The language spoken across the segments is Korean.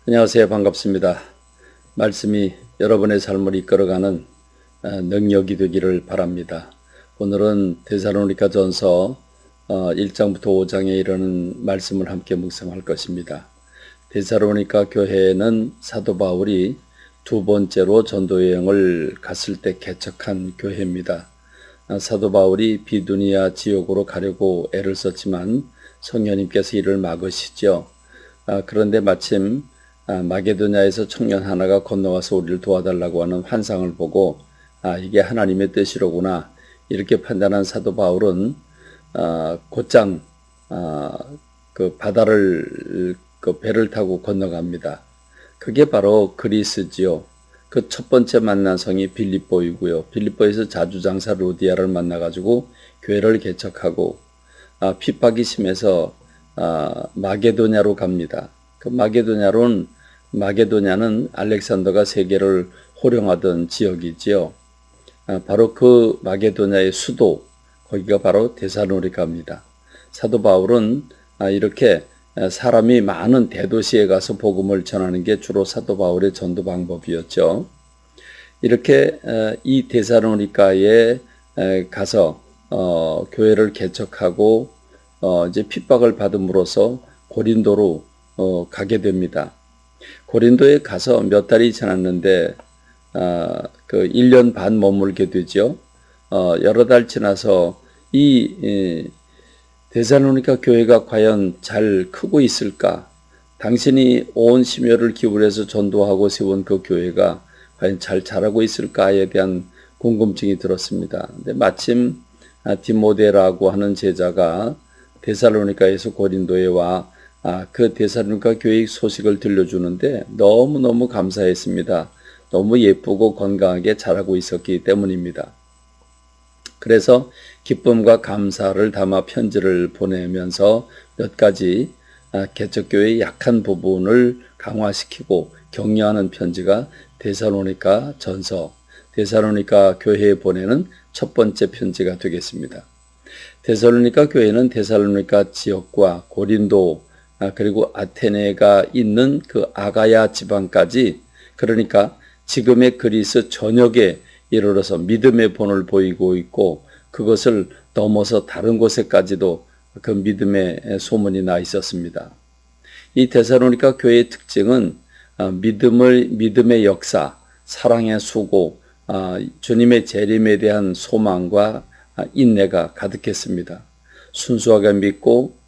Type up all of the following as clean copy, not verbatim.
안녕하세요. 반갑습니다. 말씀이 여러분의 삶을 이끌어가는 능력이 되기를 바랍니다. 오늘은 데살로니가전서 1장부터 5장에 이르는 말씀을 함께 묵상할 것입니다. 데살로니가 교회는 사도 바울이 두 번째로 전도 여행을 갔을 때 개척한 교회입니다. 사도 바울이 비두니아 지역으로 가려고 애를 썼지만 성령님께서 이를 막으시죠. 그런데 마침 마게도냐에서 청년 하나가 건너와서 우리를 도와달라고 하는 환상을 보고 이게 하나님의 뜻이로구나 이렇게 판단한 사도 바울은 곧장 그 바다를 그 배를 타고 건너갑니다. 그게 바로 그리스지요. 그 첫 번째 만난 성이 빌립보이고요. 빌립보에서 자주장사 로디아를 만나가지고 교회를 개척하고 핍박이 심해서 마게도냐로 갑니다. 그 마게도냐는 알렉산더가 세계를 호령하던 지역이지요. 바로 그 마게도냐의 수도, 거기가 바로 데살로니가입니다. 사도 바울은 이렇게 사람이 많은 대도시에 가서 복음을 전하는 게 주로 사도 바울의 전도 방법이었죠. 이렇게 이 데살로니가에 가서 교회를 개척하고 이제 핍박을 받음으로써 고린도로 가게 됩니다. 고린도에 가서 몇 달이 지났는데 그 1년 반 머물게 되죠. 여러 달 지나서 이 데살로니가 교회가 과연 잘 크고 있을까? 당신이 온 심혈을 기울여서 전도하고 세운 그 교회가 과연 잘 자라고 있을까에 대한 궁금증이 들었습니다. 근데 마침 디모데라고 하는 제자가 데살로니가에서 고린도에 와 그 데살로니가 교회 소식을 들려주는데 너무너무 감사했습니다. 너무 예쁘고 건강하게 자라고 있었기 때문입니다. 그래서 기쁨과 감사를 담아 편지를 보내면서 몇 가지 개척교회의 약한 부분을 강화시키고 격려하는 편지가 데살로니가 전서, 데살로니가 교회에 보내는 첫 번째 편지가 되겠습니다. 데살로니가 교회는 데살로니가 지역과 고린도 그리고 아테네가 있는 그 아가야 지방까지, 그러니까 지금의 그리스 전역에 이르러서 믿음의 본을 보이고 있고 그것을 넘어서 다른 곳에까지도 그 믿음의 소문이 나 있었습니다. 이 데살로니가 교회의 특징은 믿음의 역사, 사랑의 수고, 주님의 재림에 대한 소망과 인내가 가득했습니다. 순수하게 믿고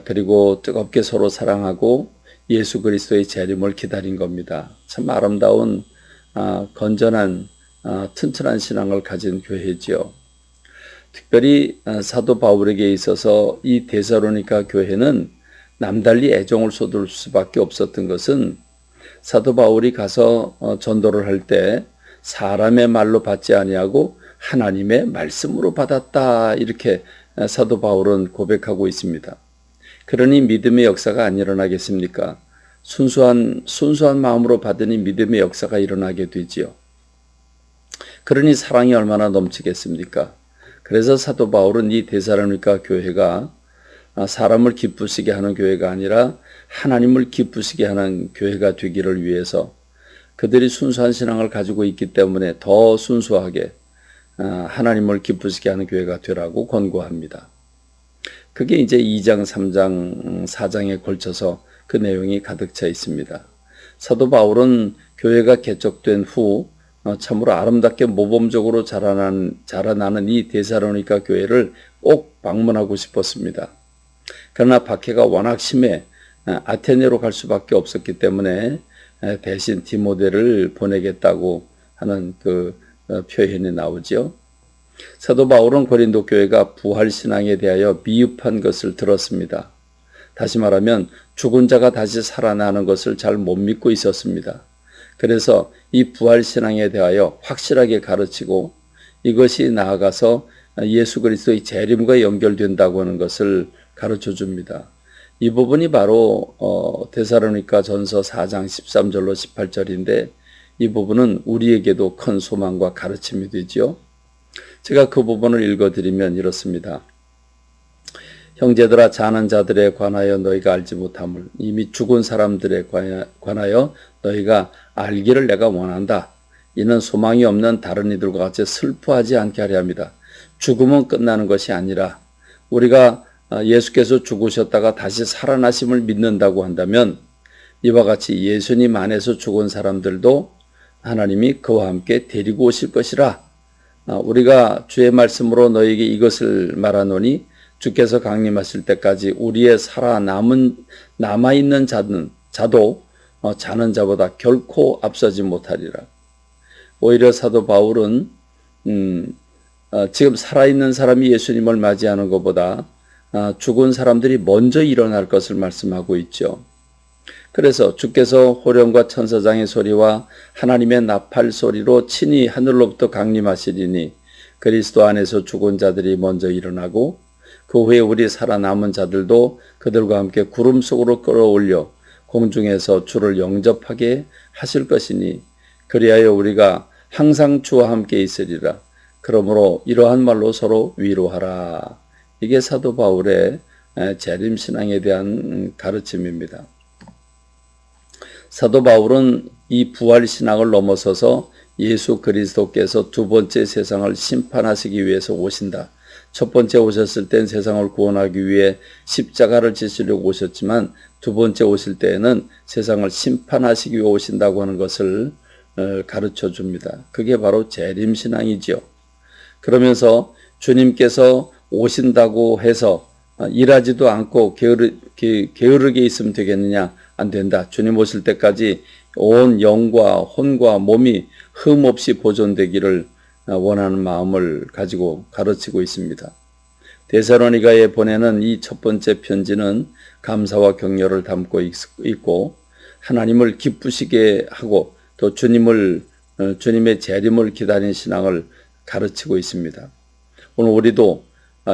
그리고 뜨겁게 서로 사랑하고 예수 그리스도의 재림을 기다린 겁니다. 참 아름다운 건전한 튼튼한 신앙을 가진 교회지요. 특별히 사도 바울에게 있어서 이 데살로니가 교회는 남달리 애정을 쏟을 수밖에 없었던 것은 사도 바울이 가서 전도를 할 때 사람의 말로 받지 아니하고 하나님의 말씀으로 받았다, 이렇게 사도 바울은 고백하고 있습니다. 그러니 믿음의 역사가 안 일어나겠습니까? 순수한 마음으로 받으니 믿음의 역사가 일어나게 되지요. 그러니 사랑이 얼마나 넘치겠습니까? 그래서 사도 바울은 이 데살로니가 교회가 사람을 기쁘시게 하는 교회가 아니라 하나님을 기쁘시게 하는 교회가 되기를 위해서 그들이 순수한 신앙을 가지고 있기 때문에 더 순수하게 하나님을 기쁘시게 하는 교회가 되라고 권고합니다. 그게 이제 2장, 3장, 4장에 걸쳐서 그 내용이 가득 차 있습니다. 사도 바울은 교회가 개척된 후 참으로 아름답게 모범적으로 자라나는 이 데살로니가 교회를 꼭 방문하고 싶었습니다. 그러나 박해가 워낙 심해 아테네로 갈 수밖에 없었기 때문에 대신 디모데를 보내겠다고 하는 그 표현이 나오죠. 사도 바울은 고린도 교회가 부활신앙에 대하여 미흡한 것을 들었습니다. 다시 말하면 죽은 자가 다시 살아나는 것을 잘 못 믿고 있었습니다. 그래서 이 부활신앙에 대하여 확실하게 가르치고 이것이 나아가서 예수 그리스도의 재림과 연결된다고 하는 것을 가르쳐 줍니다. 이 부분이 바로 데살로니가 전서 4장 13절로 18절인데 이 부분은 우리에게도 큰 소망과 가르침이 되죠. 제가 그 부분을 읽어드리면 이렇습니다. 형제들아 자는 자들에 관하여 너희가 알지 못함을 이미 죽은 사람들에 관하여 너희가 알기를 내가 원한다. 이는 소망이 없는 다른 이들과 같이 슬퍼하지 않게 하려 합니다. 죽음은 끝나는 것이 아니라 우리가 예수께서 죽으셨다가 다시 살아나심을 믿는다고 한다면 이와 같이 예수님 안에서 죽은 사람들도 하나님이 그와 함께 데리고 오실 것이라. 우리가 주의 말씀으로 너희에게 이것을 말하노니 주께서 강림하실 때까지 우리의 남아있는 자도 자는 자보다 결코 앞서지 못하리라. 오히려 사도 바울은 지금 살아있는 사람이 예수님을 맞이하는 것보다 죽은 사람들이 먼저 일어날 것을 말씀하고 있죠. 그래서 주께서 호령과 천사장의 소리와 하나님의 나팔 소리로 친히 하늘로부터 강림하시리니 그리스도 안에서 죽은 자들이 먼저 일어나고 그 후에 우리 살아남은 자들도 그들과 함께 구름 속으로 끌어올려 공중에서 주를 영접하게 하실 것이니 그리하여 우리가 항상 주와 함께 있으리라. 그러므로 이러한 말로 서로 위로하라. 이게 사도 바울의 재림신앙에 대한 가르침입니다. 사도 바울은 이 부활신앙을 넘어서서 예수 그리스도께서 두 번째 세상을 심판하시기 위해서 오신다. 첫 번째 오셨을 땐 세상을 구원하기 위해 십자가를 지시려고 오셨지만 두 번째 오실 때에는 세상을 심판하시기 위해 오신다고 하는 것을 가르쳐 줍니다. 그게 바로 재림신앙이지요. 그러면서 주님께서 오신다고 해서 일하지도 않고 게으르게 있으면 되겠느냐? 안 된다. 주님 오실 때까지 온 영과 혼과 몸이 흠 없이 보존되기를 원하는 마음을 가지고 가르치고 있습니다. 데살로니가에 보내는 이 첫 번째 편지는 감사와 격려를 담고 있고 하나님을 기쁘시게 하고 또 주님의 재림을 기다리는 신앙을 가르치고 있습니다. 오늘 우리도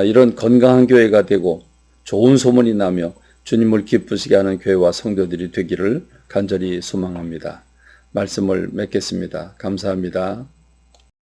이런 건강한 교회가 되고 좋은 소문이 나며 주님을 기쁘시게 하는 교회와 성도들이 되기를 간절히 소망합니다. 말씀을 맺겠습니다. 감사합니다.